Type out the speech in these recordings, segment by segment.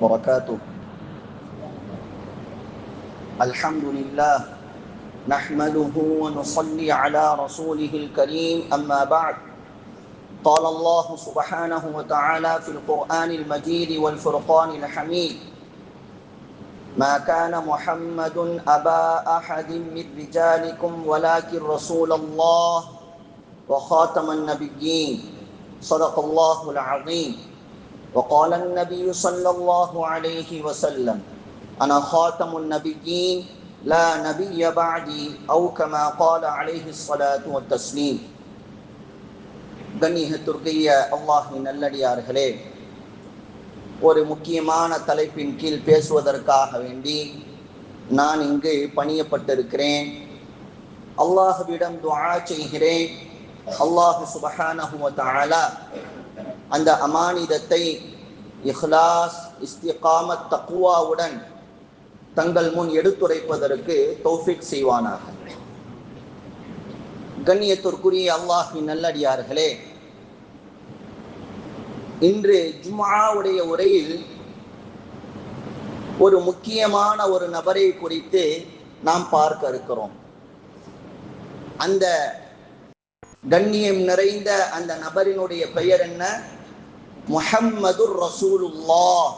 وبركاته. الحمد لله نحمده ونصلي على رسوله الكريم. أما بعد، قال الله سبحانه وتعالى في القرآن المجيد والفرقان الحميد: ما كان محمد أبا أحد من رجالكم ولكن رسول الله وخاتم النبيين. صدق الله العظيم. وقال النبي صلى الله عليه وسلم: أنا خاتم النبيين لا نبي بعدي، أو كما قال عليه الصلاة والتسليم. கண்ணியத்திற்குரிய அல்லாஹ்வின் நல்லடியார்களே, ஒரு முக்கியமான தலைப்பின் கீழ் பேசுவதற்காக வேண்டி நான் இங்கு பணியப்பட்டிருக்கிறேன். அல்லாஹ்விடம் துஆ செய்கிறேன். அல்லாஹ் சுப்ஹானஹு வ தஆலா அந்த அமானிதத்தை இஹ்லாஸ், இஸ்திகாமத், தக்வாவுடன் தங்கள் முன் எடுத்துரைப்பதற்கு தௌஃபீக் செய்வானாக. கண்ணியத்திற்குரிய அல்லாஹ்வின் நல்லடியார்களே, இன்று ஜும்ஆவுடைய உரையில் ஒரு முக்கியமான ஒரு நபரை குறித்து நாம் பார்க்க இருக்கிறோம். அந்த கண்ணியம் நிறைந்த அந்த நபரினுடைய பெயர் என்ன? முஹம்மதுர் ரசூலுல்லாஹ்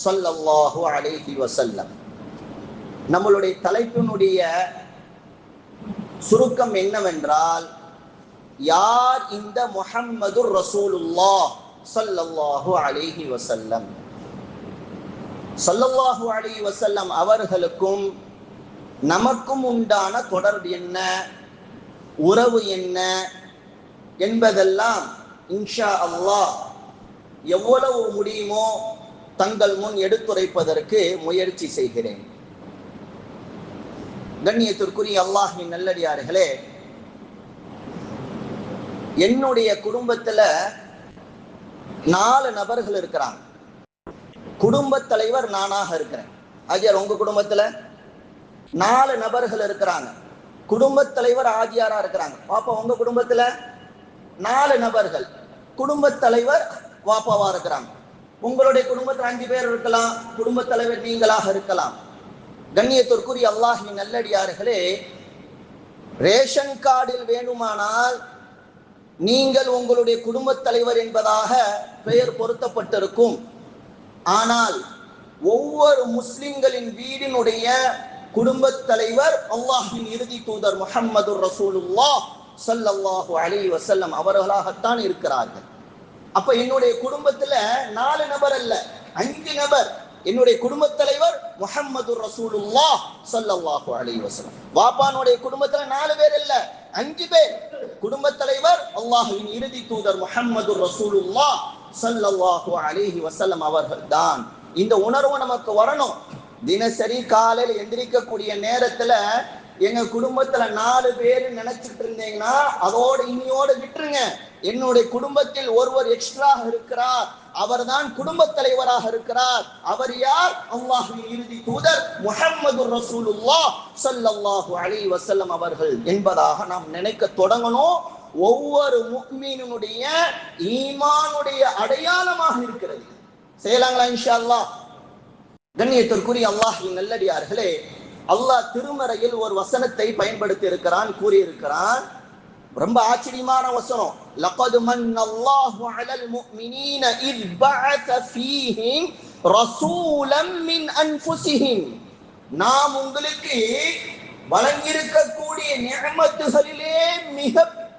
ஸல்லல்லாஹு அலைஹி வஸல்லம். நம்மளுடைய தலைப்பினுடைய சுருக்கம் என்னவென்றால், யார் இந்த முஹம்மதுர் ரசூலுல்லாஹ் ஸல்லல்லாஹு அலைஹி வஸல்லம்? ஸல்லல்லாஹு அலைஹி வஸல்லம் அவர்களுக்கும் நமக்கும் உண்டான தொடர்பு என்ன, உறவு என்ன என்பதெல்லாம் இன்ஷா அல்லாஹ் எவ்வளவு முடியுமோ தங்கள் முன் எடுத்துரைப்பதற்கு முயற்சி செய்கிறேன். கண்ணியத்திற்குரிய அல்லாஹ்வின் நல்லடியார்களே, என்னுடைய குடும்பத்துல 4 நபர்கள் இருக்கிறாங்க. குடும்பத் தலைவர் நானாக இருக்கிறேன். ஆஜியார், உங்க குடும்பத்துல 4 நபர்கள் இருக்கிறாங்க. குடும்பத் தலைவர் ஆஜியாரா இருக்கிறாங்க. பாப்பா, உங்க குடும்பத்துல 4 நபர்கள். குடும்பத் தலைவர் வாப்பாவா இருக்கிறாங்க. உங்களுடைய குடும்பத்தில் 5 பேர் இருக்கலாம். குடும்பத் தலைவர் நீங்களாக இருக்கலாம். கண்ணியத்திற்குரிய அல்லாஹ்வின் நல்லடியார்களே, ரேஷன் கார்டில் வேணுமானால் நீங்கள் உங்களுடைய குடும்பத் தலைவர் என்பதாக பெயர் பொருத்தப்பட்டிருக்கும். ஆனால் ஒவ்வொரு முஸ்லிம்களின் வீடினுடைய குடும்பத் தலைவர் அல்லாஹ்வின் இறுதி தூதர் முஹம்மதுர் ரசூலுல்லாஹ் ஸல்லல்லாஹு அலைஹி வஸல்லம் அவர்களாகத்தான் இருக்கிறார்கள். அப்ப என்னுடைய குடும்பத்துல 4 நபர் அல்ல, 5 நபர். என்னுடைய குடும்பத் தலைவர் முஹம்மதுர் ரசூலுல்லாஹ் ஸல்லல்லாஹு அலைஹி வஸல்லம். வாப்பானுடைய குடும்பத்துல 4 பேர் இல்ல, 5 பேர். குடும்பத் தலைவர் அல்லாஹ்வின் இறுதி தூதர் முஹம்மதுர் ரசூலுல்லாஹ் ஸல்லல்லாஹு அலைஹி வஸல்லம் அவர்கள் தான். இந்த உணர்வு நமக்கு வரணும். தினசரி காலையில் எந்திரிக்கக்கூடிய நேரத்துல எங்க குடும்பத்துல 4 பேர் நினைச்சிட்டு இருந்தீங்கன்னா அதோட இன்னியோட விட்டுருங்க. என்னுடைய குடும்பத்தில் ஒருவர் எக்ஸ்ட்ரா இருக்கிறார், அவர் தான் குடும்பத் தலைவராக இருக்கிறார். அவர் யார்? அல்லாஹ்வின் இறுதி தூதர் முஹம்மதுர் ரசூலுல்லாஹ் ஸல்லல்லாஹு அலைஹி வஸல்லம் அவர்கள் என்பதாக நாம் நினைக்க தொடங்கணும். ஒவ்வொரு முஃமினுடைய ஈமானுடைய அடையாளமாக இருக்கிறது. செய்யலாங்களா இன்ஷா அல்லாஹ்? கண்ணியத்திற்குரிய அல்லாஹ்வின் நல்லடியார்களே, அல்லாஹ் திருமறையில் ஒரு வசனத்தை பயன்படுத்தி இருக்கிறான், கூறியிருக்கிறான். ரொம்ப ஆச்சரியமான வசனம். லகத் மன்னல்லாஹு அலல் முஃமினீன இத் பஅஸ ஃபீஹிம் ரசூலம் மின் அன்ஃபுஸிஹிம். நாம் உங்களுக்கு வழங்கியிருக்கக்கூடிய நிஅமத்துகளிலே மிக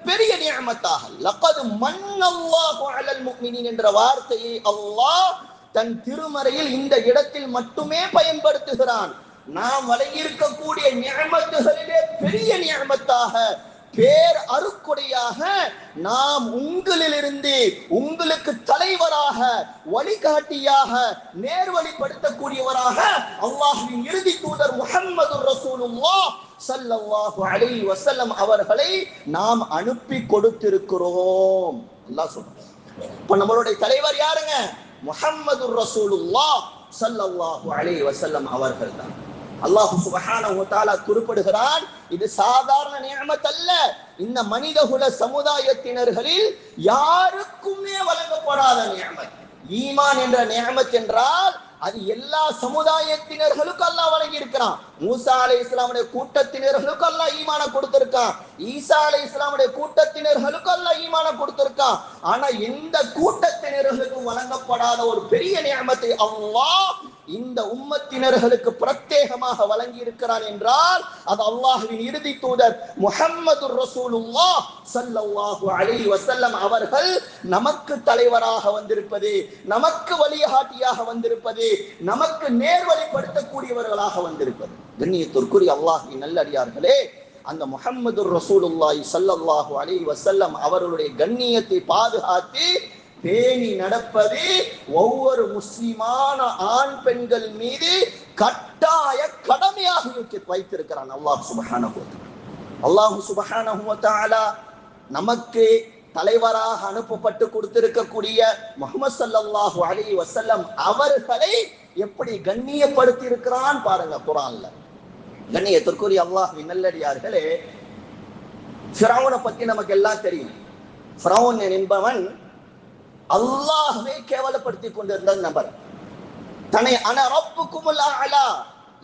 பெரிய நிஅமத்தாக லகத் மன்னல்லாஹு அலல் முஃமினீன் என்ற வார்த்தையை அல்லாஹ் தன் திருமறையில் இந்த இடத்தில் மட்டுமே பயன்படுத்துகிறான். நாம் வழங்கியிருக்கக்கூடிய நிஅமத்துகளிலே பெரிய நிஅமத்தாக, பேர் அருக்குடையாக, நாம் உங்களிலிருந்து உங்களுக்கு தலைவராக, வழிகாட்டியாக, நேர்வழிப்படுத்தக்கூடியவராக அல்லாஹ்வின் இறுதி தூதர் முஹம்மதுர் ரசூலுல்லாஹ் ஸல்லல்லாஹு அலைஹி வஸல்லம் அவர்களை நாம் அனுப்பி கொடுத்திருக்கிறோம். அல்லாஹ் சொல்றான். இப்ப நம்மளுடைய தலைவர் யாருங்க? முஹம்மதுர் ரசூலுல்லாஹ் ஸல்லல்லாஹு அலைஹி வஸல்லம் அவர்கள் தான். அல்லாஹ் சுப்ஹானஹு வ தஆலா குறிப்பிடுகிறான், இது சாதாரண நிஅமத் அல்ல. இந்த மனிதகுல சமுதாயத்தினர்களில் யாருக்குமே வழங்கப்படாத நிஅமத். ஈமான் என்ற நிஅமத் என்றால் அது எல்லா சமுதாயத்தினர்களுக்கும் அல்லாஹ் வழங்கி இருக்கிறான். மூசா அலைஹிஸ்ஸலாமுடைய கூட்டத்தினர்களுக்கு அல்லாஹ் ஈமான கொடுத்திருக்கான். ஈசா அலைஹிஸ்ஸலாமுடைய கூட்டத்தினர்களுக்கு அல்லாஹ் ஈமான கொடுத்திருக்கான். ஆனா எந்த கூட்டத்தினர்களுக்கும் வழங்கப்படாத ஒரு பெரிய நியமத்தை அல்லாஹ் இந்த உம்மத்தினர்களுக்கு பிரத்யேகமாக வழங்கி இருக்கிறான் என்றால் அது அல்லாஹ்வின் இறுதி தூதர் முஹம்மதுர் ரசூலுல்லாஹ் ஸல்லல்லாஹு அலைஹி வஸல்லம் அவர்கள் நமக்கு தலைவராக வந்திருப்பது, நமக்கு வழிகாட்டியாக வந்திருப்பது, நமக்கு நேர்வழிப்படுத்தக்கூடியவர்களாக வந்திருப்பது. கண்ணியத்திற்குரிய அல்லாஹ்வின் நல்லடியார்களே, அந்த முஹம்மதுர் ரசூலுல்லாஹி ஸல்லல்லாஹு அலைஹி வஸல்லம் அவர்களுடைய கண்ணியத்தை பாதுகாத்து பேணி நடப்பது ஒவ்வொரு முஸ்லிமான ஆண் பெண்கள் மீது கட்டாய கடமையாக வைத்திருக்கிறான் அல்லாஹ் சுப்ஹானஹு வ தஆலா. அல்லாஹ் சுப்ஹானஹு வ தஆலா நமக்கு தலைவராக அனுப்பப்பட்டு கொடுத்திருக்கக்கூடிய முஹம்மது ஸல்லல்லாஹு அலைஹி வஸல்லம் அவர்களை எப்படி கண்ணியப்படுத்தி இருக்கிறான் பாருங்க குர்ஆன்ல. கண்ணியத்திற்குரிய அல்லாஹ்வின் நல்லடியார்களே, ஃபிரௌனை பத்தி நமக்கு எல்லாம் தெரியும். ஃபிரௌன் என்பவன் அல்லாஹ்வை கேவலப்படுத்தி கொண்டிருந்த நபர். தன்னை அன ரப்புக்குமுல் அலா,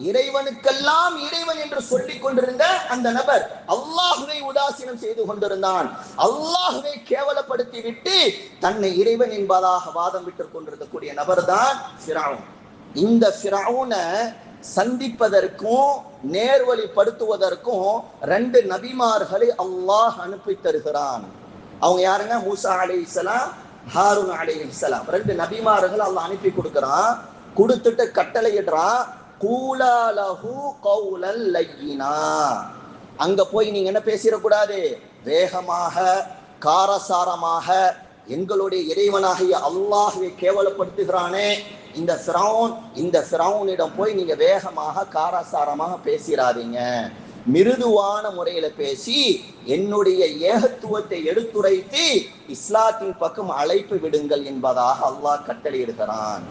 இறைவனுக்கெல்லாம் இறைவன் என்று சொல்லிக் கொண்டிருந்த அந்த நபர் அல்லாஹ்வை உதாசீனம் செய்து கொண்டிருந்தான். அல்லாஹ்வை கேவலப்படுத்தி விட்டு தன்னை இறைவன் என்பதாக வாதம் விட்டுக் கொண்டிருக்கக்கூடிய நபர் தான் ஃபிரௌன். இந்த ஃபிரௌனை சந்திப்பதற்கும் நேர்வழிப்படுத்துவதற்கும் 2 நபிமார்களை அல்லாஹ் அனுப்பி தருகிறான். அவங்க யாருங்க? மூசா அலைஹிஸ்ஸலாம், ஹாரூன் அலைஹிஸ்ஸலாம். 2 நபிமார்கள் அல்லாஹ் அனுப்பி கொடுக்கிறான். கொடுத்துட்டு கட்டளையிடுறான், கூலா லஹு கௌலல் லய்யினா. அங்க போய் நீங்க என்ன பேசிடக்கூடாது, வேகமாக காரசாரமாக எங்களுடைய இறைவனாகிய அல்லாஹ்வை கேவலப்படுத்துகிறானே இந்த ஃபிரௌன், இந்த ஃபிரௌனிடம் போய் நீங்க வேகமாக காரசாரமாக பேசிடாதீங்க, மிருதுவான முறையில பேசி என்னுடைய ஏகத்துவத்தை எடுத்துரைத்து இஸ்லாத்தின் பக்கம் அழைப்பு விடுங்கள் என்பதாக அல்லாஹ் கட்டளையிடுகிறான்.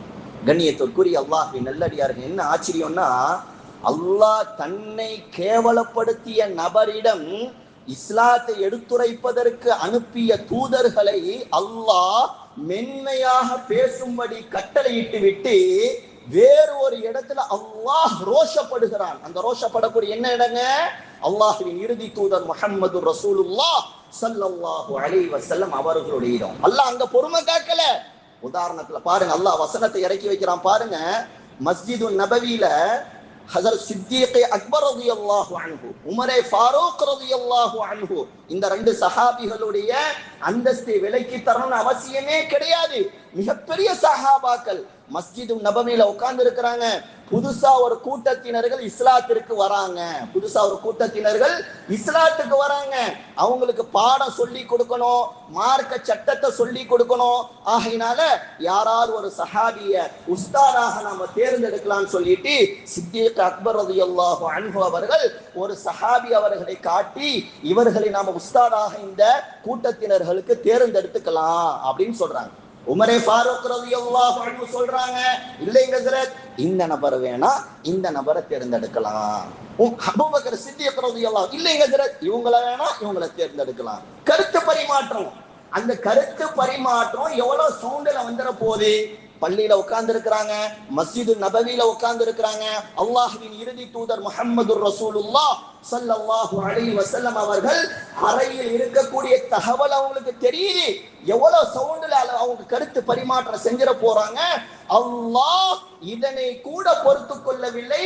கண்ணியத்திற்குரிய அல்லாஹ்வின் நல்லடியார்கள், என்ன ஆச்சரியம்னா, அல்லாஹ் தன்னை கேவலப்படுத்திய நபரிடம் இஸ்லாத்தை எடுத்துரைப்பதற்கு அனுப்பிய தூதர்களை அல்லாஹ் மென்மையாக பேசும்படி கட்டளையிட்டு விட்டு வேறு ஒரு இடத்துல அல்லாஹ் ரோஷப்படுகிறான். அந்த ரோஷப்படக்கூடிய என்ன இடங்க? அல்லாஹ்வின் இறுதி தூதர் முஹம்மது ரசூலுல்லாஹ் ஸல்லல்லாஹு அலைஹி வஸல்லம் அவர்களுடைய இடம். அல்லாஹ் அங்க பொறுமை காக்கல. உதாரணத்துல பாருங்க, அல்லாஹ் வசனத்தை இறக்கி வைக்கிறான் பாருங்க. மஸ்ஜிது நபவியில ஹஸரத் சித்தீக் அக்பர் ரலியல்லாஹு அன்ஹு, உமரே ஃபாரூக் ரலியல்லாஹு அன்ஹு, இந்த 2 சஹாபிகளுடைய அந்தஸ்தை விலக்கி தரணும்னு அவசியமே கிடையாது. மிகப்பெரிய சஹாபாக்கள் மஸ்ஜிது நபவியில உட்கார்ந்து இருக்கிறாங்க. புதுசா ஒரு கூட்டத்தினர்கள் இஸ்லாத்திற்கு வராங்க. புதுசா ஒரு கூட்டத்தினர்கள் இஸ்லாத்துக்கு வராங்க. அவங்களுக்கு பாடம் சொல்லி கொடுக்கணும், மார்க்க சட்டத்தை சொல்லி கொடுக்கணும். ஆகையினால யாராவது ஒரு சஹாபிய உஸ்தாதாக நாம தேர்ந்தெடுக்கலாம்னு சொல்லிட்டு சித்தீக் அக்பர் ரலியல்லாஹு அன்ஹு அவர்கள் ஒரு சஹாபி அவர்களை காட்டி இவர்களை நாம உஸ்தாதாக இந்த கூட்டத்தினர்களுக்கு தேர்ந்தெடுத்துக்கலாம் அப்படின்னு சொல்றாங்க. உமரே ஃபாரூக் ரலியல்லாஹு அன்ஹு சொல்றாங்க, இல்லைங்க ஹஜ்ரத், இந்த நபர் வேணா இந்த நபரை தேர்ந்தெடுக்கலாம். அபூபக்கர் சித்திக் ரலியல்லாஹு, இல்லைங்க ஹஜ்ரத், இவங்கள வேணா இவங்களை தேர்ந்தெடுக்கலாம். கருத்து பரிமாற்றம். அந்த கருத்து பரிமாற்றம் எவ்வளவு சவுண்ட்ல வந்துற போது, பள்ளியில உட்கார்ந்து இருக்கிறாங்க, மஸ்ஜிது நபவியில உட்கார்ந்து இருக்கிறாங்க. அல்லாஹ்வின் இறுதி தூதர் முஹம்மது ரசூலுல்லாஹ் ஸல்லல்லாஹு அலைஹி வஸல்லம் அவர்கள் அறையில் இருக்கக்கூடிய தகவல் அவங்களுக்கு தெரியுது. எவ்வளவு சவுண்ட்ல அவங்க கருத்து பரிமாற்றம் செஞ்சிட போறாங்க. அல்லாஹ் இதனை கூட பொறுத்து கொள்ளவில்லை,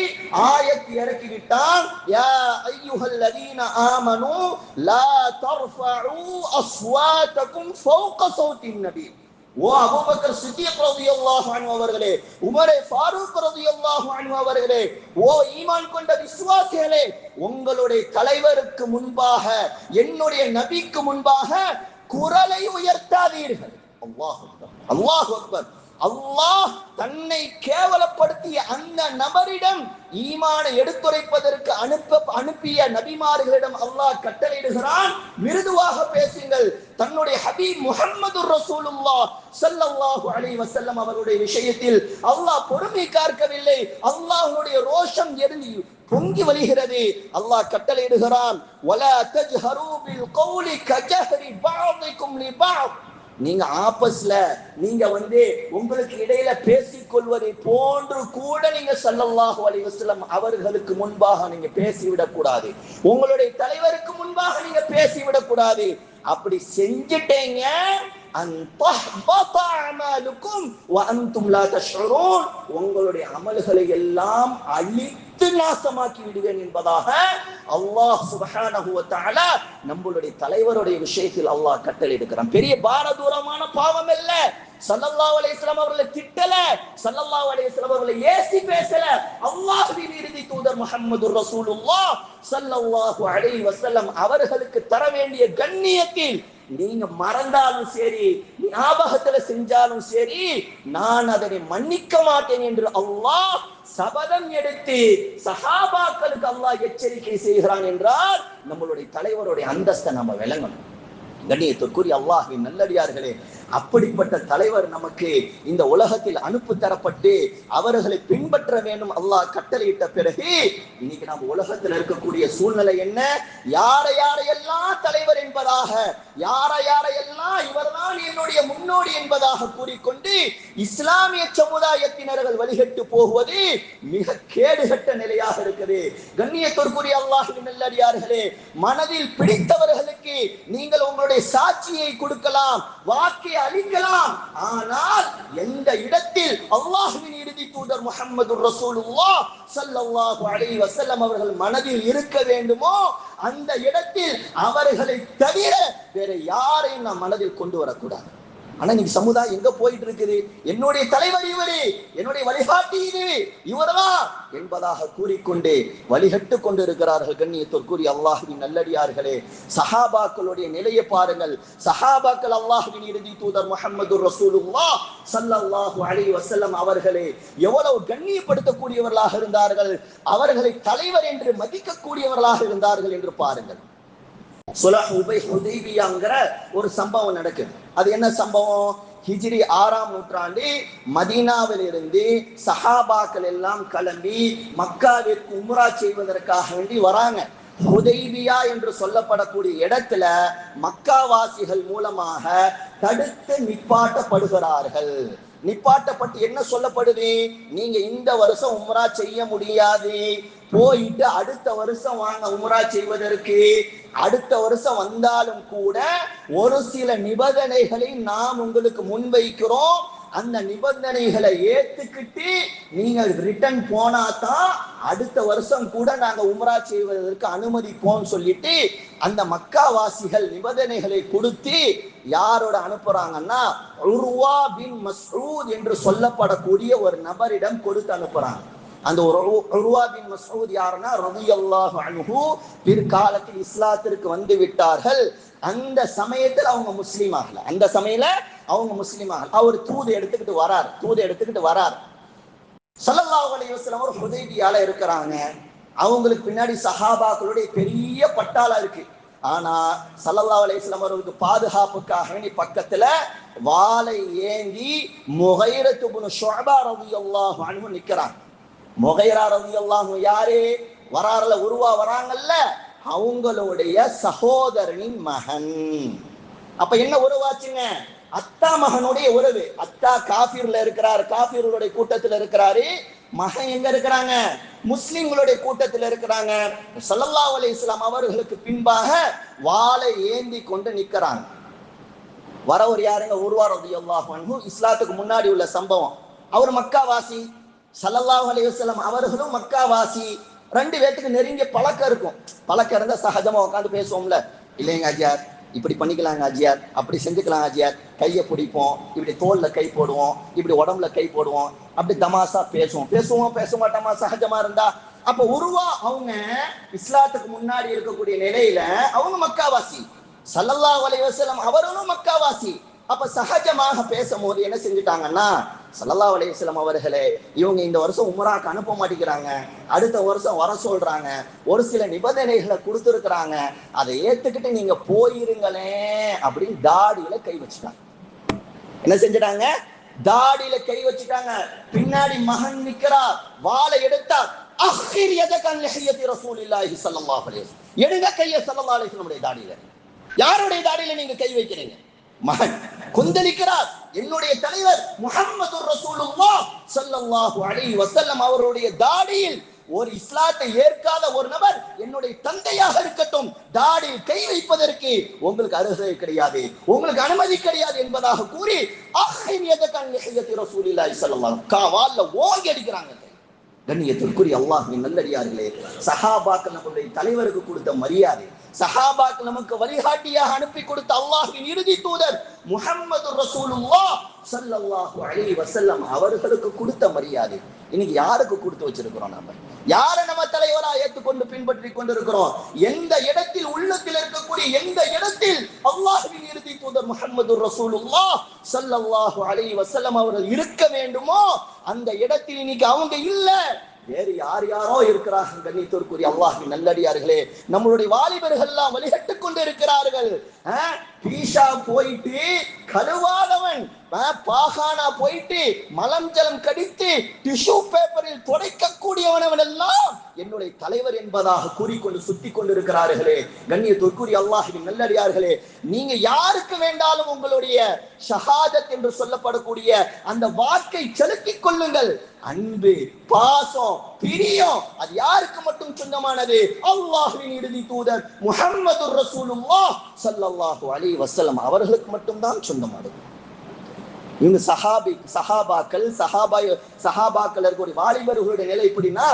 ஆயத் இறக்கி விட்டான். யா அய்யுஹல்லதீன ஆமனூ லா தர்ஃபஉ அஸ்வாதகும் ஃபௌக ஸௌத்தின் நபி. ஓ அபூபக்கர் சித்திக் ரலியல்லாஹு அன்ஹு அவர்களே, உமரே ஃபாரூக் ரலியல்லாஹு அன்ஹு அவர்களே, ஓ ஈமான் கொண்ட விசுவாசிகளே, உங்களுடைய தலைவருக்கு முன்பாக, என்னுடைய நபிக்கு முன்பாக குரலை உயர்த்தாதீர்கள். அல்லாஹ் அக்பர், அல்லாஹ் அக்பர். அல்லாஹ் தன்னை கேவலப்படுத்திய அந்த நபரிடம் ஈமானை எடுத்துரைப்பதற்கு அனுப்பிய நபிமார்களிடம் அல்லாஹ் கட்டளையிடுகிறான், மிருதுவாக பேசுங்கள். தன்னுடைய ஹபீப் முஹம்மது ரசூலுல்லாஹ் ஸல்லல்லாஹு அலைஹி வஸல்லம் அவருடைய விஷயத்தில் அல்லாஹ் பொறுமை காக்கவில்லை. அல்லாஹ்வுடைய ரோஷம் எரிந்து பொங்கி வழிகிறது. அல்லாஹ் கட்டளையிடுகிறான், வலா தஜ்ஹரு பில் கௌலி கஜஹரி பஅதிக்கும் லிபஅத். நீங்க ஆப்பஸ்ல நீங்க உங்களுக்கு இடையில பேசிக் கொள்வதை போன்று கூட நீங்க ஸல்லல்லாஹு அலைஹி வஸல்லம் அவர்களுக்கு முன்பாக நீங்க பேசிவிடக் கூடாது. உங்களுடைய தலைவருக்கு முன்பாக நீங்க பேசிவிடக் கூடாது. அப்படி செஞ்சிட்டீங்க உங்களுடைய அமல்களை எல்லாம் அழித்து நாசமாக்கி விடுவேன் என்பதாக அல்லாஹ் சுப்ஹானஹு வ தஆலா நம்மளுடைய தலைவருடைய விஷயத்தில் அல்லாஹ் கட்டளை எடுக்கிறான். பெரிய பாரதூரமான பாவம் இல்ல. ஸல்லல்லாஹு அலைஹி வஸல்லம் அவர்களை திட்டல, ஸல்லல்லாஹு அலைஹி வஸல்லம் அவர்களை ஏசி பேசல. அல்லாஹ்வின் இறுதி தூதர் முஹம்மதுர் ரசூலுல்லாஹ் ஸல்லல்லாஹு அலைஹி வஸல்லம் அவர்களுக்கு தர வேண்டிய கண்ணியத்தில் நீங்க மறந்தாலும் சரி, ஞாபகத்துல செஞ்சாலும் சரி, நான் அதனை மன்னிக்க மாட்டேன் என்று அல்லாஹ் சபதம் எடுத்து சஹாபாக்களுக்கு அல்லாஹ் எச்சரிக்கை செய்கிறான் என்றால் நம்மளுடைய தலைவருடைய அந்தஸ்தை நம்ம விளங்கணும். கண்ணியத்திற்குரிய அல்லாஹ்வின் நல்லடியார்களே, அப்படிப்பட்ட தலைவர் நமக்கு இந்த உலகத்தில் அனுப்பு தரப்பட்டு அவர்களை பின்பற்ற வேண்டும் அல்லாஹ் கட்டளையிட்ட பிறகு இன்னைக்கு நம்ம உலகத்தில் இருக்கக்கூடிய சூழ்நிலை என்ன? யாரையெல்லாம் தலைவர் என்பதாக, யாரையெல்லாம் இவர்தான் என்னுடைய முன்னோடி என்பதாக கூறிக்கொண்டு இஸ்லாமிய சமுதாயத்தினர்கள் வழிகட்டு போகுவது மிக கேடுகட்ட நிலையாக இருக்குது. கண்ணியத்திற்குரிய அல்லாஹ்வின் நல்லடியார்களே, மனதில் பிடித்தவர்களுக்கு நீங்கள் உங்களுடைய சாட்சியை கொடுக்கலாம், வாக்கை அளிக்கலாம். ஆனால் எந்த இடத்தில் அல்லாஹ்வின் இறுதி தூதர் முஹம்மதுர் ரசூலுல்லாஹ் ஸல்லல்லாஹு அலைஹி வஸல்லம் அவர்கள் மனதில் இருக்க வேண்டுமோ அந்த இடத்தில் அவர்களை தவிர வேற யாரையும் நாம் மனதில் கொண்டு வரக்கூடாது. ஆனா நீங்க சமுதாயம் எங்க போயிட்டு இருக்குது? என்னுடைய தலைவர் இவரு, என்னுடைய வழிகாட்டி இது இவர்தான் என்பதாக கூறிக்கொண்டு வழிகட்டு கொண்டு இருக்கிறார்கள். கண்ணியத்திற்குரிய அல்லாஹ்வின் நல்லடியார்களே, சஹாபாக்களுடைய நிலையை பாருங்கள். சஹாபாக்கள் அல்லாஹ்வின் இறுதி தூதர் முஹம்மதுர் ரசூலுல்லாஹ் ஸல்லல்லாஹு அலைஹி வஸல்லம் அவர்களை எவ்வளவு கண்ணியப்படுத்தக்கூடியவர்களாக இருந்தார்கள், அவர்களை தலைவர் என்று மதிக்கக்கூடியவர்களாக இருந்தார்கள் என்று பாருங்கள். ஹுதைபியாங்கிற ஒரு சம்பவம் நடக்குது. அது என்ன சம்பவம்? ஹிஜ்ரி 6ஆம் நூற்றாண்டு மதீனாவில் இருந்து சஹாபாக்கள் எல்லாம் கிளம்பி மக்காவிற்கு உம்ரா செய்வதற்காக வேண்டி வராங்க. ஹுதைபியா என்று சொல்லப்படக்கூடிய இடத்துல மக்காவாசிகள் மூலமாக தடுத்து நிப்பாட்டப்படுகிறார்கள். நிப்பாட்டப்பட்டு என்ன சொல்லப்படுது? நீங்க இந்த வருஷம் உம்ரா செய்ய முடியாது, போயிட்டு அடுத்த வருஷம் வாங்க உம்ரா செய்வதற்கு. அடுத்த வருஷம் வந்தாலும் கூட ஒரு சில நிபந்தனைகளை நாம் உங்களுக்கு முன்வைக்கிறோம், அந்த நிபந்தனைகளை ஏத்துக்கிட்டு நீங்க ரிட்டர்ன் போனாதான் அடுத்த வருஷம் கூட நாங்க உம்ரா செய்வதற்கு அனுமதிப்போம் சொல்லிட்டு அந்த மக்காவாசிகள் நிபந்தனைகளை கொடுத்து யாரோட அனுப்புறாங்கன்னா உர்வா பின் மஸ்ஊத் என்று சொல்லப்படக்கூடிய ஒரு நபரிடம் கொடுத்து அனுப்புறாங்க. அந்த உர்வா பின் மஸ்ஊத் யாருன்னா ரலியல்லாஹு அன்ஹு பிற்காலத்தில் இஸ்லாத்திற்கு வந்து விட்டார்கள். அந்த சமயத்தில் அவங்க முஸ்லீம் ஆகல. அந்த சமயத்துல அவங்க முஸ்லீம் ஆகல. அவர் தூது எடுத்துக்கிட்டு வரார். ஸல்லல்லாஹு அலைஹி வஸல்லம் ஒரு ஹுதைபியால இருக்கிறாங்க. அவங்களுக்கு பின்னாடி சஹாபாக்களுடைய பெரிய பட்டாளம் இருக்கு. ஆனா ஸல்லல்லாஹு அலைஹி வஸல்லம் அவர்களுக்கு பாதுகாப்புக்காக வேண்டி பக்கத்துல வாளை ஏந்தி முகைரத் இப்னு ஷுஅபா ரலியல்லாஹு அன்ஹு நிக்கிறாங்க. முகைரா ரலியல்லாஹு யாரு? வரார்ல உருவா வராங்கல்ல, அவங்களுடைய சகோதரனின் மகன். அப்ப என்ன உறவாச்சுங்க? அத்தா மகனுடைய உறவு. அத்தா காஃபிர்ல இருக்கிறார், காஃபிர்களுடைய கூட்டத்தில் இருக்கிறாரு. மகன் எங்க இருக்கிறாங்க? முஸ்லிம்களுடைய கூட்டத்தில் இருக்கிறாங்க. ஸல்லல்லாஹு அலைஹி வஸல்லம் அவர்களுக்கு பின்பாக வாளை ஏந்தி கொண்டு நிற்கிறாங்க. வரவர் யாருங்க? உர்வா ரலியல்லாஹு அன்ஹு. இஸ்லாத்துக்கு முன்னாடி உள்ள சம்பவம். அவர் மக்காவாசி, ஸல்லல்லாஹு அலைஹி வஸல்லம் அவர்களும் மக்காவாசி. ரெண்டு பேத்துக்கு நெருங்கிய பழக்கம் இருக்கும். பழக்கம் இருந்தா சகஜமா உட்காந்து பேசுவோம்ல, இல்லைங்க அஜியார் இப்படி பண்ணிக்கலாங்க அஜியார், அப்படி செஞ்சுக்கலாம் அஜியார், கையை பிடிப்போம், இப்படி தோல்ல கை போடுவோம், இப்படி உடம்புல கை போடுவோம், அப்படி தமாசா பேசுவோம் பேச மாட்டோமா சகஜமா இருந்தா. அப்ப உருவா அவங்க இஸ்லாத்துக்கு முன்னாடி இருக்கக்கூடிய நிலையில அவங்க மக்காவாசி, ஸல்லல்லாஹு அலைஹி வஸல்லம் அவர்களும் மக்காவாசி. அப்ப சகஜமாக பேசும்போது என்ன செஞ்சுட்டாங்கன்னா, ஸல்லல்லாஹு அலைஹி வஸல்லம் அவர்களே இவங்க இந்த வருஷம் உம்ராக்கு அனுப்ப மாட்டேங்கிறாங்க, அடுத்த வருஷம் வர சொல்றாங்க, ஒரு சில நிபந்தனைகளை கொடுத்துருக்குறாங்க, அதை ஏத்துக்கிட்டு நீங்க போயிருங்களே அப்படின்னு தாடியில கை வச்சுட்டாங்க. என்ன செஞ்சுட்டாங்க? தாடியில கை வச்சுட்டாங்க. பின்னாடி மகன் நிக்கிறார், வாளை எடுத்தார். அஹ்ர் யதகன் லிஹியத்தி ரசூலில்லாஹி ஸல்லல்லாஹு அலைஹி வஸல்லம். எடுங்க கையை ஸல்லல்லாஹு அலைஹி வஸல்லம் தாடியில. யாருடைய தாடியில நீங்க கை வைக்கிறீங்க? மகன். கொந்தளிக்கிறார். என்னுடைய தலைவர் முஹம்மது ரசூலுல்லாஹ் ஸல்லல்லாஹு அலைஹி வஸல்லம் அவருடைய தாடியில் ஒரு இஸ்லாத்தை ஏற்காத ஒரு நபர் என்னுடைய தந்தையாக இருக்கட்டும், தாடியில் கை வைப்பதற்கு உங்களுக்கு அருகதை கிடையாது, உங்களுக்கு அனுமதி கிடையாது என்பதாக கூறி காவால்ல ஓங்கி அடிக்கிறாங்க. கண்ணியத்திற்குரிய அல்லாஹ்வின் நல்லடியார்களே, சஹாபாக்கள் நம்முடைய தலைவருக்கு கொடுத்த மரியாதை, சஹாபாக்கள் நமக்கு வழிகாட்டியாக அனுப்பி கொடுத்த அல்லாஹ்வின் இறுதி தூதர் முஹம்மது ரசூலுல்லாஹ் ஸல்லல்லாஹு அலைஹி வஸல்லம் அவர்களுக்கு கொடுத்த மரியாதை இன்னைக்கு யாருக்கு கொடுத்து வச்சிருக்கிறோம்? நம்ம யாரை நம்ம தலைவரா ஏற்றுக்கொண்டு பின்பற்றி கொண்டிருக்கிறோம்? எந்த இடத்தில் உள்ளத்தில் இருக்கக்கூடிய எந்த இடத்தில் அல்லாஹ்வின் இறுதி தூதர் முஹம்மது ரசூலுல்லாஹ் ஸல்லல்லாஹு அலைஹி வஸல்லம் அவர்கள் இருக்க வேண்டுமோ அந்த இடத்தில் இன்னைக்கு அவங்க இல்ல, வேறு யார் யாரோ இருக்கிறார்கள். கண்ணியத்திற்குரிய அல்லாஹ்வின் நல்லடியார்களே, நம்மளுடைய வாலிபர்கள் எல்லாம் வழிகட்டுக் கொண்டு இருக்கிறார்கள். பீஷா போயிட்டு கழுவாதவன், பாகானா போயிட்டு மலம் ஜலம் கடித்து டிஷ்யூ பேப்பரில் துடைக்கக்கூடியவனவன் எல்லாம் என்னுடைய தலைவர் என்பதாக கூறிக்கொண்டு சுத்தி கொண்டிருக்கிறார்களே. கண்ணியத்திற்குரிய அல்லாஹ்வின் நல்லடியார்களே, நீங்க யாருக்கு வேண்டாலும் உங்களுடைய ஷஹாதத் என்று சொல்லப்படக்கூடிய அந்த வாக்கை செலுத்திக் கொள்ளுங்கள். அன்பு, பாசம், பிரியம் அது யாருக்கு மட்டும் சொந்தமானது? அல்லாஹ்வின் இறுதி தூதர் முஹம்மது ரசூலுல்லாஹ் ஸல்லல்லாஹு அலைஹி வஸல்லம் அவர்களுக்கு மட்டும்தான் சொந்தமானது. இவங்க சஹாபாக்கள் இருக்கக்கூடிய வாலிபர்களுடைய நிலை எப்படின்னா,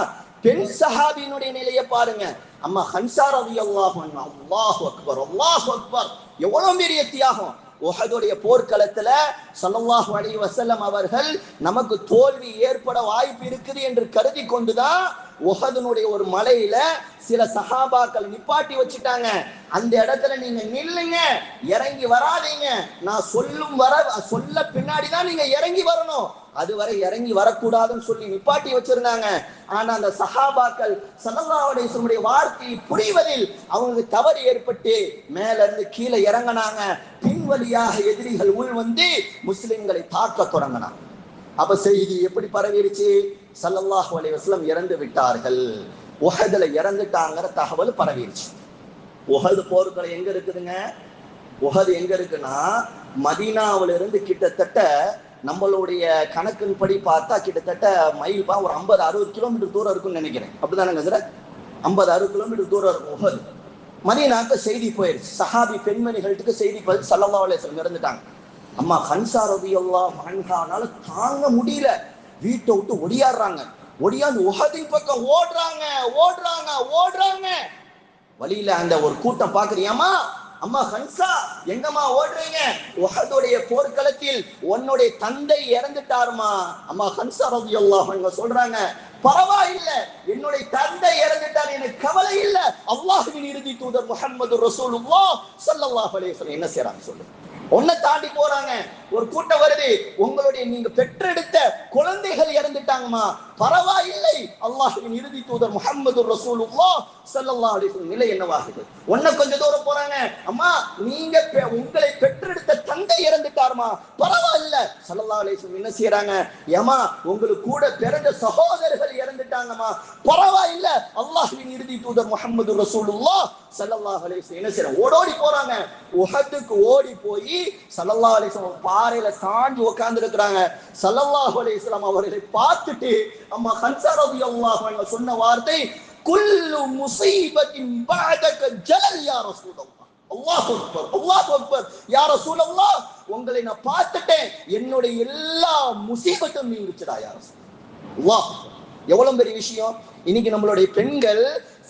பெண் சஹாபியினுடைய நிலையை பாருங்க. அம்மா ஹன்சா ரலியல்லாஹு அன்ஹா, அல்லாஹு அக்பர், அல்லாஹு அக்பர், எவ்வளவு பெரிய தியாகம். உஹதுடைய போர்க்களத்துல ஸல்லல்லாஹு அலைஹி வஸல்லம் அவர்கள் நமக்கு தோல்வி ஏற்பட வாய்ப்பு இருக்குது என்று கருதி கொண்டுதான் உஹதுனுடைய ஒரு மலையில சில சஹாபாக்கள் நிப்பாட்டி வச்சுட்டாங்க. அந்த இடத்துல நீங்க நில்லுங்க, இறங்கி வராதீங்க, நான் சொல்ல பின்னாடிதான் நீங்க இறங்கி வரணும், அதுவரை இறங்கி வரக்கூடாதுன்னு சொல்லி நிப்பாட்டி வச்சிருந்தாங்க. ஆனா அந்த சஹாபாக்கள் ஸல்லல்லாஹு அலைஹி வஸல்லம் வார்த்தையை புரிவதில் அவங்களுக்கு தவறு ஏற்பட்டு மேல இருந்து கீழே இறங்கினாங்க. பின்வழியாக எதிரிகள் உள் வந்து முஸ்லிம்களை தாக்க தொடங்கினாங்க. அப்ப செய்தி எப்படி பரவிடுச்சு? ஸல்லல்லாஹு அலைஹி வஸல்லம் இறந்து விட்டார்கள், உஹதுல இறந்துட்டாங்கிற தகவல் பரவிடுச்சு. உஹது போர்க்களம் எங்க இருக்குதுங்க? உஹது எங்க இருக்குன்னா மதீனாவில இருந்து கிட்டத்தட்ட நம்மளுடைய கணக்கின்படி பார்த்தா கிட்டத்தட்ட மைல் ஒரு 50-60 கிலோமீட்டர் தூரம் இருக்கும்னு நினைக்கிறேன். அப்படிதானங்க சார்? 50-60 கிலோமீட்டர் தூரம் இருக்கும் உஹது. மதீனாக்கு செய்தி போயிடுச்சு, சஹாபி பெண்மணிகளுக்கு செய்தி போயிடுச்சு, ஸல்லல்லாஹு அலைஹி வஸல்லம் இறந்துட்டாங்க. அம்மா ஹன்சா ரலியல்லாஹு அன்ஹானால தாங்க முடியல, வீட்டை விட்டு ஒடியாடுறாங்க. ஒடியாந்து உஹதின் பக்கம் ஓடுறாங்க. வழியில அந்த ஒரு கூட்டம் பாக்குறியாமா, அம்மா ஹன்சா எங்கம்மா ஓடுறீங்க? உஹதுடைய போர்க்களத்தில் உன்னுடைய தந்தை இறந்துட்டாருமா. அம்மா ஹன்சா ரலியல்லாஹு அன்ஹா சொல்றாங்க, பரவாயில்ல, என்னுடைய தந்தை இறந்துட்டார், எனக்கு கவலை இல்ல. அல்லாஹ்வின் இறுதி தூதர் முஹம்மது ரசூலுல்லாஹ் ஸல்லல்லாஹு அலைஹி வஸல்லம் என்ன செய்றாங்க சொல்லு. ஒன்ன தாண்டி போறாங்க, ஒரு கூட்டம் வருது, உங்களுடைய நீங்க பெற்றெடுத்த குழந்தைகள் இறந்துட்டாங்கம்மா. பரவாயில்லை, அல்லாஹ்வின் இறுதி தூதர் முஹம்மது ரசூலுல்லாஹ் ஸல்லல்லாஹு அலைஹி வஸல்லம் நிலை என்னவாகுது? ஒன்ன கொஞ்ச தூரம் போறாங்க, அம்மா நீங்க உங்களை பெற்றெடுத்த தந்தை இறந்துட்டாருமா. பரவாயில்ல, ஸல்லல்லாஹு அலைஹி வஸல்லம் என்ன செய்யறாங்க? ஏமா உங்களுக்கு கூட பிறந்த சகோதரர்கள் இறந்துட்டாங்கம்மா. பரவாயில்ல, அல்லாஹ்வின் இறுதி தூதர் முஹம்மது ரசூலுல்லாஹ் ஸல்லல்லாஹு அலைஹி வஸல்லம் என்ன செய்யறாங்க? ஓடோடி போறாங்க. உஹதுக்கு ஓடி போய் ஸல்லல்லாஹு அலைஹி வஸல்லம் பாறையில சாஞ்சு உட்கார்ந்து இருக்கிறாங்க. ஸல்லல்லாஹு அலைஹி வஸல்லம் அவர்களை பார்த்துட்டு அம்மா ஹன்சா ரலியல்லாஹு அன்ஹா சொன்ன வார்த்தை, குல்லு முஸீபத்தின் பஅதக ஜலல் யா ரசூலல்லாஹ். அல்லாஹு அக்பர், அல்லாஹு அக்பர், யா ரசூலல்லாஹ், உங்களை நான் பார்த்துட்டேன், என்னுடைய எல்லா முசீபத்தும் நீங்குச்சுடா யா ரசூலல்லாஹ். எவ்வளவு பெரிய விஷயம். இன்னைக்கு நம்மளுடைய பெண்கள்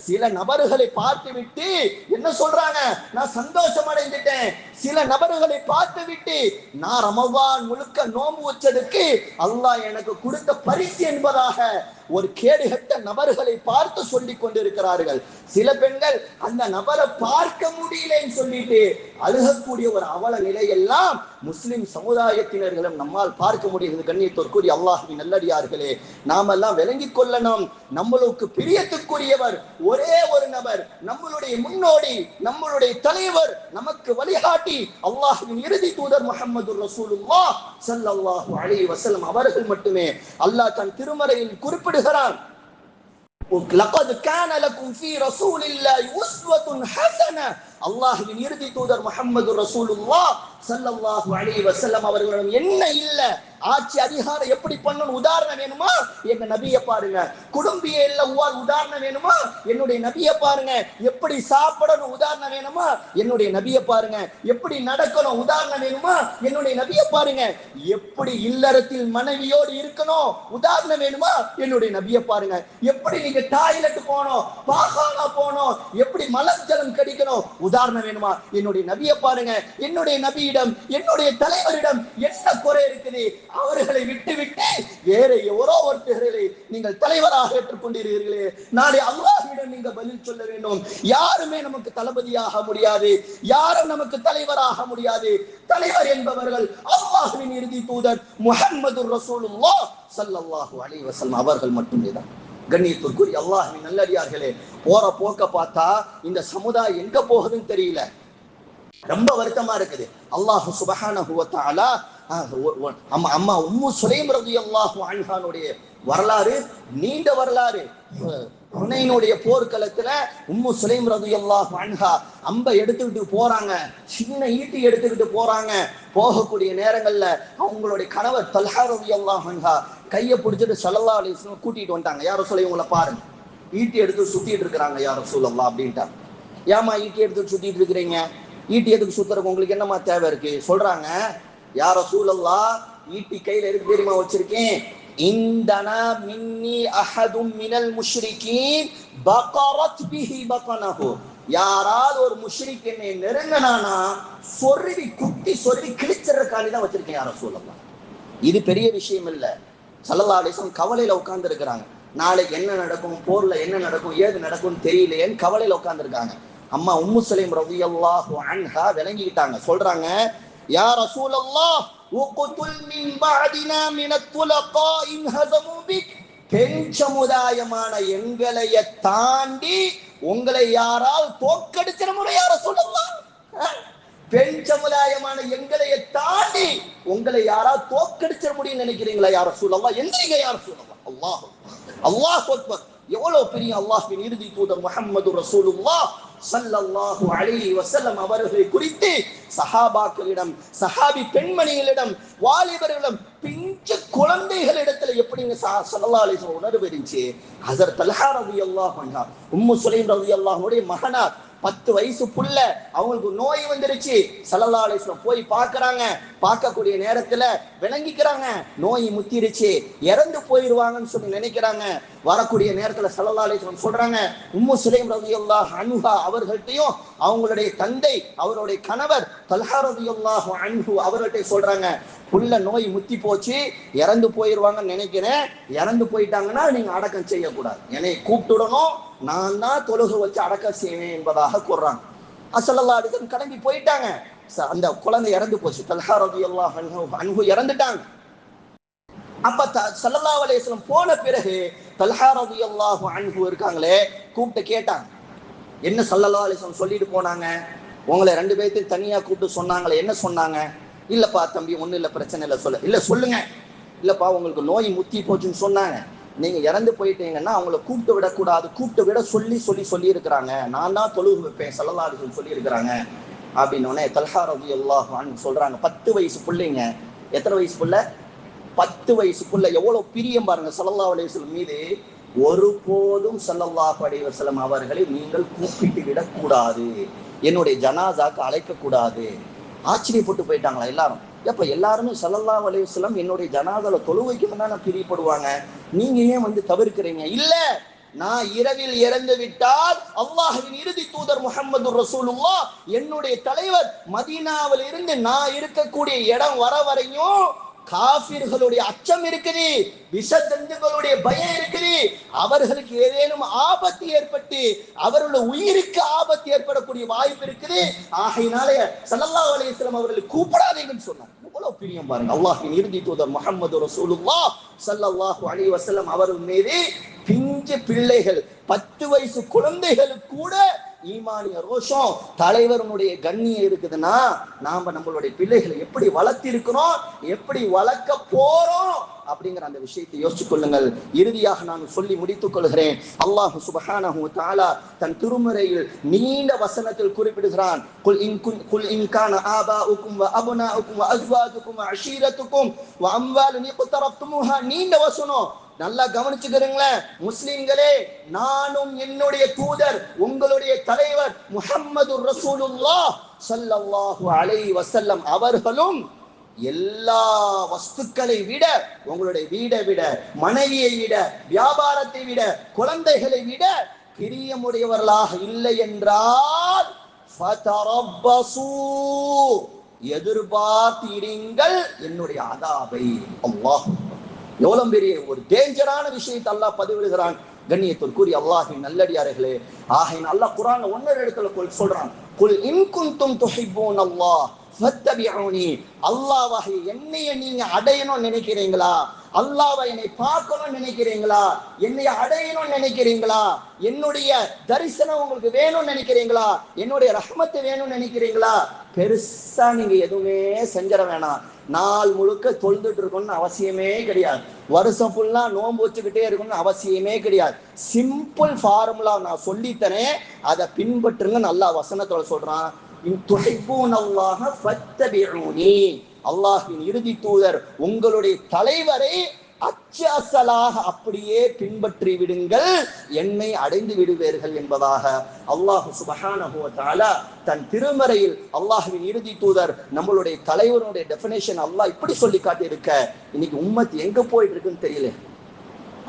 சில நபர்களை பார்த்து விட்டு என்ன சொல்றாங்க? நான் சந்தோஷம் அடைந்துட்டேன். சில நபர்களை பார்த்து விட்டு நான் ரமலான் முழுக்க நோன்பு வச்சதுக்கு அல்லாஹ் எனக்கு கொடுத்த பரிசு என்பதாக ஒரு கேடுகட்ட நபர்களை பார்த்து சொல்லிக் கொண்டிருக்கிறார்கள். சில பெண்கள் அந்த நபரை பார்க்க முடியலன்னு சொல்லிட்டு அழுகக்கூடிய ஒரு அவல நிலையெல்லாம் முஸ்லிம் சமுதாயத்தினர்களும் நம்மால் பார்க்க முடிகிறது. கண்ணியத்திற்குரிய அல்லாஹ்வின் நல்லடியார்களே, நாம எல்லாம் விளங்கிக் கொள்ளணும், நம்மளுக்கு பிரியத்துக்குரியவர் ஒரே ஒரு நபர், நம்மளுடைய முன்னோடி, நம்மளுடைய தலைவர், நமக்கு வழிகாட்டி அல்லாஹ்வின் இறுதி தூதர் முஹம்மது ரசூலுல்லாஹ் ஸல்லல்லாஹு அலைஹி வஸல்லம் அவர்கள் மட்டுமே. அல்லாஹ் தன் திருமறையில் குறிப்பிடுகிறான், லகத் கான லகும் ஃபீ ரசூலில்லாஹி உஸ்வத்துன் ஹஸன. அல்லாஹ்வின் இறுதி தூதர் முஹம்மது ரசூலுல்லாஹ் ஸல்லல்லாஹு அலைஹி வஸல்லம் அவர்களிடம் என்ன இல்ல, ஆட்சி அதிகாரம் எப்படி பண்ணணும் உதாரணம் வேணுமா, எங்க நபியை பாருங்க. குடும்பியல்ல உதாரணம் வேணுமா, என்னுடைய நபியை பாருங்க. எப்படி சாப்பிடணும் உதாரணம் வேணுமா, என்னுடைய நபியை பாருங்க. எப்படி நடக்கணும் உதாரணம் வேணுமா, என்னுடைய நபியை பாருங்க. எப்படி இல்லறத்தில் மனைவியோடு இருக்கணும் உதாரணம் வேணுமா, என்னுடைய நபியை பாருங்க. எப்படி நீங்க டாய்லெட் போனோம், பாகானா போனோம், எப்படி மலஜலம் கடிக்கணும் உதாரணம் வேணுமா, என்னுடைய நபியை பாருங்க. என்னுடைய நபியிடம் என்னுடைய தலைவரிடம் என்ன குறை இருக்குது, அவர்களை விட்டுவிட்டு வேற எவரோ ஒருத்தர்களை நீங்கள் தலைவராக ஏற்றுக்கொண்டீர்களே, நாளை அல்லாஹ்விடம் நீங்க பதில் சொல்ல வேண்டும். யாருமே நமக்கு தளபதியாக முடியாது, யாரும் நமக்கு தலைவராக முடியாது. தலைவர் என்பவர்கள் அல்லாஹ்வின் இறுதி தூதர் முஹம்மது ரசூலுல்லாஹ் ஸல்லல்லாஹு அலைஹி வஸல்லம் அவர்கள் மட்டுமே தான். கண்ணியத்திற்குரிய அல்லாஹ்வின் நல்லடியார்களே, போற போக்க பார்த்தா இந்த சமுதாயம் எங்க போகுதுன்னு தெரியல. ரொம்ப வருத்தமா இருக்குது. அல்லாஹ் சுப்ஹானஹு வ தஆலா அம்மா உம்மு சுலைம் ரலியல்லாஹு அன்ஹானுடைய வரலாறு நீண்ட வரலாறு. ஹுனைனுடைய போர்க்களத்துல உம்மு சுலைம் ரலியல்லாஹு அன்ஹா அம்பை எடுத்துக்கிட்டு போறாங்க, சின்ன ஈட்டி எடுத்துக்கிட்டு போறாங்க. போகக்கூடிய நேரங்கள்ல அவங்களுடைய கணவர் தல்ஹா ரலியல்லாஹு அன்ஹா கையை பிடிச்சிட்டு ஸல்லல்லாஹு அலைஹி வஸல்லம் கூட்டிட்டு வந்துட்டாங்க. யார சொல்ல இவங்களை பாருங்க, ஈட்டி எடுத்து சுத்திட்டு இருக்கிறாங்க யார ரசூலல்லாஹ் அப்படின்ட்டாங்க. ஏமா ஈட்டி எடுத்து சுத்திட்டு இருக்கிறீங்க, ஈட்டி எதுக்கு சுத்துறதுக்கு உங்களுக்கு என்னமா தேவை இருக்கு சொல்றாங்க. யா ரசூலல்லாஹ், ஈட்டி கையில எதுக்கு தெரியுமா வச்சிருக்கேன், இந்தனா மின்னி அஹதும் மினல் முஷ்ரிகீன் பகரத் பிஹி பகனஹு, யாராவது ஒரு முஷ்ரிக் என்னை நெருங்கினானா சொருவி குத்தி சொருவி கிழிச்சறதுக்காண்டி தான் வச்சிருக்கேன் யா ரசூலல்லாஹ். இது பெரிய விஷயம் இல்ல. ஸல்லல்லாஹு அலைஹி வஸல்லம் கவலையில உட்கார்ந்து இருக்கிறாங்க. நாளைக்கு என்ன நடக்கும், போர்ல என்ன நடக்கும், ஏது நடக்கும்னு தெரியலையேன்னு கவலையில உட்கார்ந்து இருக்காங்க. அம்மா உம்மு சுலைம் ரலியல்லாஹு அன்ஹா விளங்கிட்டாங்க. சொல்றாங்க, யா ரசூலல்லாஹ் உக்துல் மின் பஅதினா மினத் துலகா இன் ஹஸமு பிக், பெண் சமுதாயமான எங்களைய தாண்டி உங்களை யாரால் தோற்கடிக்கிற முறை யா ரசூலல்லாஹ், பெண் சமுதாயமான எங்களைய தாண்டி உங்களை யாரால் தோற்கடிச்சிட முடியும் நினைக்கிறீங்களா யா ரசூலல்லாஹ், எந்திரிங்க யா ரசூலல்லாஹ். அல்லாஹ் அல்லாஹ் அக்பர். எவ்வளவு பெரிய அல்லாஹ்வின் இறுதி தூதர் முஹம்மது ரசூலுல்லாஹ் ஸல்லல்லாஹு அலைஹி வஸல்லம் அவர்களை குறித்து சஹாபாக்களிடம், சஹாபி பெண்மணிகளிடம், வாலிபர்களிடம், பிஞ்சு குழந்தைகளிடத்துல எப்படிங்க ஸல்லல்லாஹு அலைஹி வஸல்லம் உணர்வு இருந்துச்சு. ஹஸரத் தல்ஹா ரலியல்லாஹு அன்ஹா உம்மு சுலைம் ரலியல்லாஹுடைய மகனார், 10 வயசு புள்ள, அவங்களுக்கு நோய் வந்துருச்சு. ஸல்லல்லாஹு அலைஹி வஸல்லம் போய் பார்க்கறாங்க. பார்க்கக்கூடிய நேரத்துல விளங்கிக்கிறாங்க நோய் முத்திருச்சு, இறந்து போயிடுவாங்கன்னு சொல்லி நினைக்கிறாங்க. வரக்கூடிய நேரத்துல ஸல்லல்லாஹு அலைஹி வஸல்லம் சொல்றாங்க, உம்மு சுலைம் ரலியல்லாஹு அன்ஹா அவர்கள்ட்டையும் அவங்களுடைய தந்தை அவருடைய கணவர் தல்ஹா ரலியல்லாஹு அன்ஹு அவர்கள்ட்ட சொல்றாங்க, புள்ள நோய் முத்தி போச்சு, இறந்து போயிடுவாங்கன்னு நினைக்கிறேன். இறந்து போயிட்டாங்கன்னா நீங்க அடக்கம் செய்யக்கூடாது, என்னை கூப்பிட்டுடணும், நான் தான் தொழுகை வச்சு அடக்கம் செய்வேன் என்பதாக கூறுறாங்க. ஸல்லல்லாஹு அலைஹி வஸல்லம் கிளம்பி போயிட்டாங்க. அந்த குழந்தை இறந்து போச்சு, தல்ஹா ரலியல்லாஹு அன்ஹு இறந்துட்டாங்க. அப்ப ஸல்லல்லாஹு அலைஹி வஸல்லம் போன பிறகு தல்ஹா ரலியல்லாஹு அன்ஹு இருக்காங்களே கூப்பிட்டு கேட்டாங்க, என்ன ஸல்லல்லாஹு அலைஹி வஸல்லம் சொல்லிட்டு போனாங்க, உங்களை 2 பேர்த்தையும் தனியா கூப்பிட்டு சொன்னாங்களே என்ன சொன்னாங்க. இல்லப்பா தம்பி ஒன்றும் இல்லை, பிரச்சனை இல்லை, இல்லை சொல்லுங்க. இல்லப்பா உங்களுக்கு நோய் முத்தி போச்சுன்னு சொன்னாங்க, நீங்க இறந்து போயிட்டீங்கன்னா அவங்கள கூப்பிட்டு விடக்கூடாது, கூப்பிட்டு விட சொல்லி இருக்கிறாங்க, நான் தான் தொழுகு வைப்பேன் ஸல்லல்லாஹு அலைஹி வஸல்லம் சொல்லி இருக்கிறாங்க அப்படின்னோடனே தல்ஹா ரலியல்லாஹு அன்ஹு சொல்றாங்க, 10 வயசு பிள்ளைங்க. எத்தனை வயசு புள்ள? 10 வயசு புள்ள. எவ்வளவு பிரியம் பாருங்க ஸல்லல்லாஹு அலைஹி வஸல்லம் மீது. ஒருபோதும் ஸல்லல்லாஹு அலைஹி வஸல்லம் அவர்களை நீங்கள் கூப்பிட்டு விடக்கூடாது, என்னுடைய ஜனாசாக்கு அழைக்க கூடாது. ஆச்சரியப்பட்டு போயிட்டாங்களா எல்லாரும். எப்ப எல்லாருமே ஸல்லல்லாஹு அலைஹி வஸல்லம் என்னுடைய ஜனாதால தொழுவைக்கு தானே பிரியப்படுவாங்க, நீங்க ஏன் தவிர்க்கிறீங்க? இல்ல, நான் இரவில் இறந்து விட்டால் அல்லாஹ்வின் இறுதி தூதர் முஹம்மது ரசூலுல்லாஹ் என்னுடைய தலைவர் மதீனாவில் இருந்து நான் இருக்கக்கூடிய இடம் வர வரையும் காஃபிர்களுடைய அச்சம் இருக்குது, விஷஜந்துகளுடைய பயம் இருக்குது. அவர்களுக்கு ஏதேனும் ஆபத்து ஏற்பட்டு அவர்களுடைய உயிருக்கு ஆபத்து ஏற்படக்கூடிய வாய்ப்பு இருக்குது. ஆகையினாலே ஸல்லல்லாஹு அலைஹி வஸல்லம் அவர்களை கூப்பிடாதீங்கன்னு சொன்னாங்க. எவ்வளவு பிரியம் பாருங்க அல்லாஹ்வின் இறுதி தூதர் முஹம்மது ரசூலுல்லாஹ் ஸல்லல்லாஹு அலைஹி வஸல்லம் அவர்கள் மீது. பிஞ்சு பிள்ளைகள், 10 வயசு குழந்தைகளுக்கு கூட ஈமானிய ரோஷம், தலைவருடைய கண்ணியம் இருக்குதுன்னா நாம நம்மளுடைய பிள்ளைகளை எப்படி வளர்த்திருக்கிறோம், எப்படி வளர்க்க போறோம் அப்படிங்கிற அந்த விஷயத்தை யோசிச்சுக் கொள்ளுங்கள். இறுதியாக நான் சொல்லி முடித்துக் கொள்கிறேன். அல்லாஹ் சுப்ஹானஹு வ தஆலா தன் திருமறையில் நீண்ட வசனத்தில் குறிப்பிடுகிறான், குல் இன் கான ஆபாஉக்கும் வ அப்னாஉக்கும் வ அஸ்வாஜுக்கும் வ அஷீரத்துக்கும் வ அம்வாலுன் இக்தரப்துமுஹா. நீண்ட வசனம், நல்லா கவனிச்சுக்கிறீங்களேன் முஸ்லிம்களே. நானும் என்னுடைய தூதர் உங்களுடைய தலைவர் முஹம்மது ரசூலுல்லாஹ் ஸல்லல்லாஹு அலைஹி வஸல்லம் அவர்களும் எல்லா வஸ்துக்களை விட, உங்களுடைய வீடை விட, மனைவியை விட, வியாபாரத்தை விட, குழந்தைகளை விட பிரியமுடையவர்களாக இல்லை என்றால் எதிர்பார்த்தீர்கள் என்னுடைய அதாபை. அல்லாஹ், எவ்வளவு பெரிய ஒரு டேஞ்சரான விஷயத்தை அல்லாஹ் பதிவிடுகிறான். கண்ணியத்திற்குரிய அல்லாஹ்வின் நல்லடியார்களே, ஆகையின் அல்லாஹ் குர்ஆன்ல ஒன்னொரு இடத்துல சொல்றான், குல் இன் குன்தும் துஹிப்பூனல்லாஹ் ஃபத்தபிஊனி. அல்லாஹ்வை என்னைய நீங்க அடையணும்னு நினைக்கிறீங்களா? அல்லாஹ்வை என்னை பார்க்கணும்னு நினைக்கிறீங்களா? என்னை அடையணும்னு நினைக்கிறீங்களா? என்னுடைய தரிசனம் உங்களுக்கு வேணும்னு நினைக்கிறீங்களா? என்னுடைய ரஹ்மத்து வேணும்னு நினைக்கிறீங்களா? பெருசா நீங்க எதுவுமே செஞ்சிட வேணாம். நாள் முழுக்க தொழுதுட்டு இருக்கணும்னு அவசியமே கிடையாது. வருஷம் ஃபுல்லா நோன்பு வச்சுக்கிட்டே இருக்கணும்னு அவசியமே கிடையாது. சிம்பிள் ஃபார்முலா நான் சொல்லித்தரேன், அதை பின்பற்றுங்க. நல்லா வசனத்தோட சொல்றான், அல்லாஹ்வின் இறுதி தூதர் உங்களுடைய தலைவரை அச்சு அசலாக அப்படியே பின்பற்றி விடுங்கள், என்னை அடைந்து விடுவீர்கள் என்பதாக அல்லாஹ் சுப்ஹானஹு வ தஆலா தன் திருமறையில் அல்லாஹ்வின் இறுதி தூதர் நம்மளுடைய தலைவருடைய டெஃபினேஷன் அல்லாஹ் இப்படி சொல்லி காட்டி இருக்க. இன்னைக்கு உம்மத் எங்க போயிட்டு இருக்குன்னு தெரியல.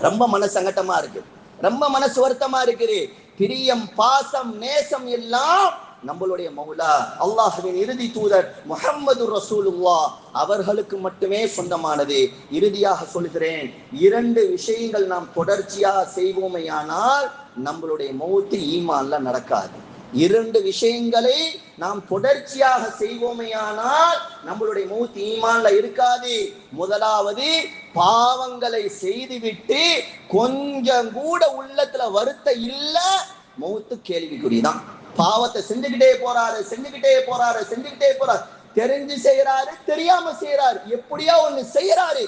ரொம்ப மனசங்கட்டமா இருக்கு, ரொம்ப மனசு வருத்தமா இருக்குது. பிரியம், பாசம், நேசம் எல்லாம் நம்மளுடைய மௌலா அல்லாஹ்வின் இறுதி தூதர் முஹம்மது ரசூலுல்லாஹ் அவர்களுக்கு மட்டுமே சொந்தமானது. இறுதியாக சொல்கிறேன், 2 விஷயங்கள் நாம் தொடர்ச்சியாக செய்வோமையானால் நம்மளுடைய மௌத்து ஈமான்ல நடக்காது. 2 விஷயங்களை நாம் தொடர்ச்சியாக செய்வோமையானால் நம்மளுடைய மௌத் ஈமான்ல இருக்காது. முதலாவது, பாவங்களை செய்துவிட்டு கொஞ்சம் கூட உள்ளத்துல வருத்த இல்ல, மௌத்து கேள்விக்குறிதான். பாவத்தை செஞ்சுக்கிட்டே போறாரு, தெரிஞ்சு செய்யறாரு, தெரியாம செய்யறாரு, எப்படியா ஒண்ணு செய்யறாரு,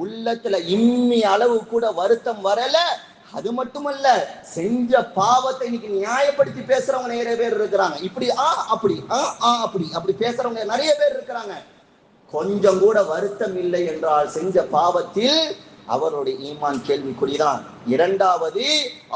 உள்ளத்துல இம்மி அளவு கூட வருத்தம் வரல. அது மட்டுமல்ல, செஞ்ச பாவத்தை இன்னைக்கு நியாயப்படுத்தி பேசுறவங்க நிறைய பேர் இருக்கிறாங்க. இப்படி அப்படி பேசுறவங்க நிறைய பேர் இருக்கிறாங்க. கொஞ்சம் கூட வருத்தம் இல்லை என்றால் செஞ்ச பாவத்தில் அவருடைய ஈமான் கேள்விக்குறிதான். இரண்டாவது,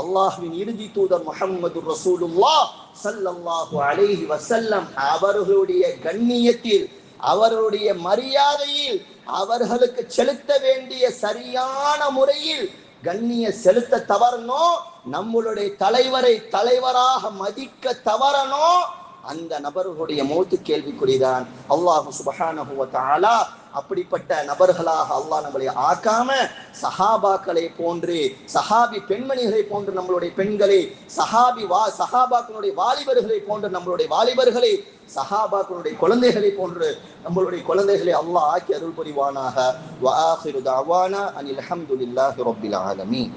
அல்லாஹ்வின் இறுதி தூதர் முஹம்மது ரசூலுல்லாஹ் ஸல்லல்லாஹு அலைஹி வஸல்லம் அவர்களுடைய கண்ணியத்தில், அவருடைய மரியாதையில், அவர்களுக்கு செலுத்த வேண்டிய சரியான முறையில் கண்ணிய செலுத்த தவறணும், நம்மளுடைய தலைவரை தலைவராக மதிக்க தவறணும், அந்த நபர்களுடைய மௌத்து கேள்விக்குறிதான். அல்லாஹ் சுப்ஹானஹு வ தஆலா அப்படிப்பட்ட நபர்களாக அல்லாஹ் நம்மளை ஆக்காம சஹாபாக்களை போன்று, சஹாபி பெண்மணிகளை போன்று நம்மளுடைய பெண்களை, சஹாபாக்களுடைய வாலிபர்களை போன்று நம்மளுடைய வாலிபர்களை, சஹாபாக்களுடைய குழந்தைகளை போன்று நம்மளுடைய குழந்தைகளை அல்லாஹ் ஆக்கி அருள் புரிவானாக. வ ஆகிரு தஅவானா அனில் ஹம்துலில்லாஹி ரப்பில் ஆலமீன்.